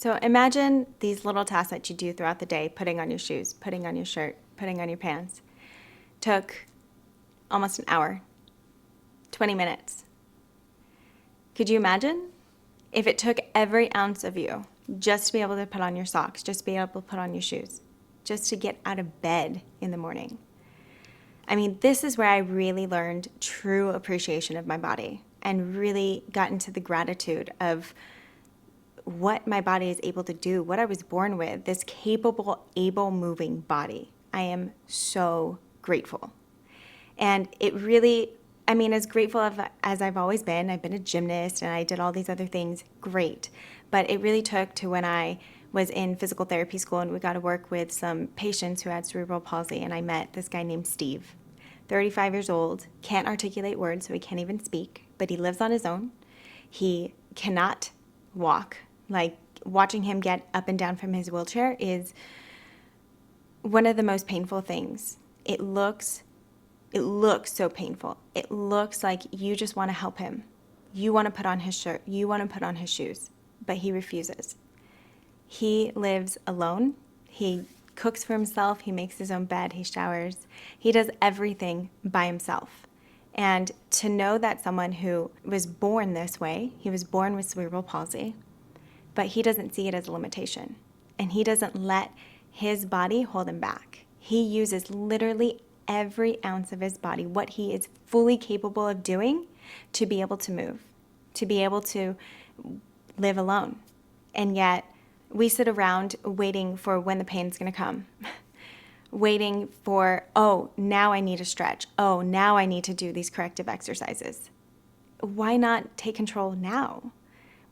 So imagine these little tasks that you do throughout the day, putting on your shoes, putting on your shirt, putting on your pants, took almost an hour, 20 minutes. Could you imagine if it took every ounce of you just to be able to put on your socks, just to be able to put on your shoes, just to get out of bed in the morning? I mean, this is where I really learned true appreciation of my body and really got into the gratitude of what my body is able to do, what I was born with, this capable, able moving body. I am so grateful. And it really, I mean, as grateful as I've always been, I've been a gymnast and I did all these other things, great. But it really took to when I was in physical therapy school and we got to work with some patients who had cerebral palsy, and I met this guy named Steve, 35 years old, can't articulate words, so he can't even speak, but he lives on his own. He cannot walk. Like, watching him get up and down from his wheelchair is one of the most painful things. It looks so painful. It looks like you just want to help him. You want to put on his shirt. You want to put on his shoes, but he refuses. He lives alone. He cooks for himself. He makes his own bed. He showers. He does everything by himself. And to know that someone who was born this way, he was born with cerebral palsy, but he doesn't see it as a limitation. And he doesn't let his body hold him back. He uses literally every ounce of his body, what he is fully capable of doing, to be able to move, to be able to live alone. And yet we sit around waiting for when the pain's going to come, waiting for, oh, now I need a stretch. Oh, now I need to do these corrective exercises. Why not take control now?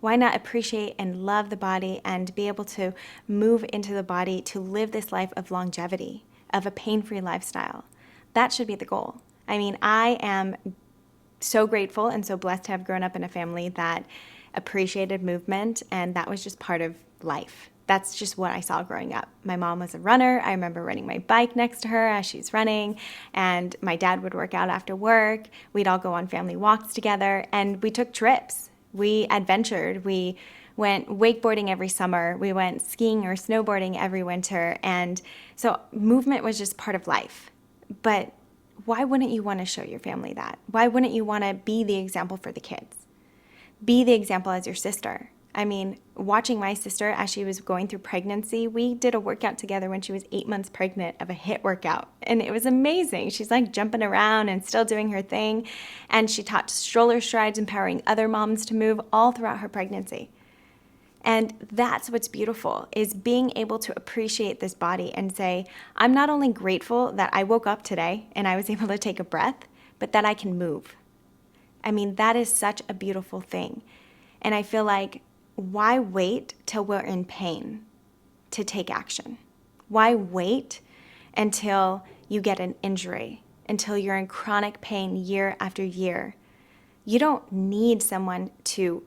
Why not appreciate and love the body and be able to move into the body to live this life of longevity, of a pain-free lifestyle? That should be the goal. I mean, I am so grateful and so blessed to have grown up in a family that appreciated movement, and that was just part of life. That's just what I saw growing up. My mom was a runner. I remember riding my bike next to her as she's running, and my dad would work out after work. We'd all go on family walks together, and we took trips. We adventured. We went wakeboarding every summer. We went skiing or snowboarding every winter. And so movement was just part of life. But why wouldn't you want to show your family that? Why wouldn't you want to be the example for the kids? Be the example as your sister. I mean, watching my sister as she was going through pregnancy, we did a workout together when she was 8 months pregnant of a HIIT workout. And it was amazing. She's like jumping around and still doing her thing. And she taught stroller strides, empowering other moms to move all throughout her pregnancy. And that's what's beautiful, is being able to appreciate this body and say, I'm not only grateful that I woke up today and I was able to take a breath, but that I can move. I mean, that is such a beautiful thing. And I feel like, why wait till we're in pain to take action? Why wait until you get an injury, until you're in chronic pain year after year? You don't need someone to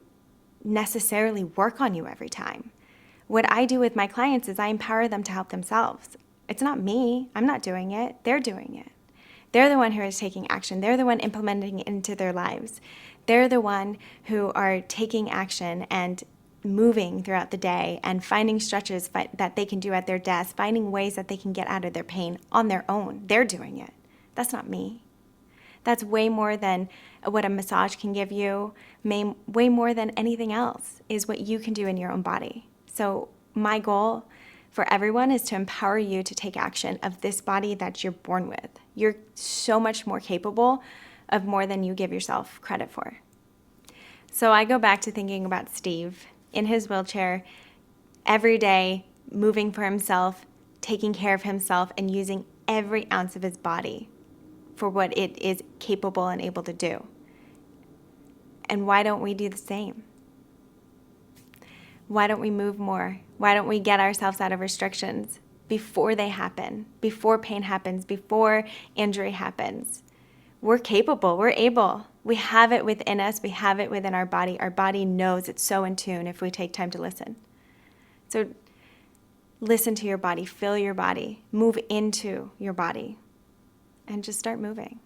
necessarily work on you every time. What I do with my clients is I empower them to help themselves. It's not me. I'm not doing it. They're doing it. They're the one who is taking action. They're the one implementing it into their lives. They're the one who are taking action and moving throughout the day and finding stretches that they can do at their desk, finding ways that they can get out of their pain on their own. They're doing it. That's not me. That's way more than what a massage can give you, way more than anything else is what you can do in your own body. So my goal for everyone is to empower you to take action of this body that you're born with. You're so much more capable of more than you give yourself credit for. So I go back to thinking about Steve in his wheelchair every day, moving for himself, taking care of himself, and using every ounce of his body for what it is capable and able to do. And why don't we do the same? Why don't we move more? Why don't we get ourselves out of restrictions before they happen, before pain happens, before injury happens? We're capable, we're able. We have it within us, we have it within our body. Our body knows, it's so in tune if we take time to listen. So listen to your body, feel your body, move into your body, and just start moving.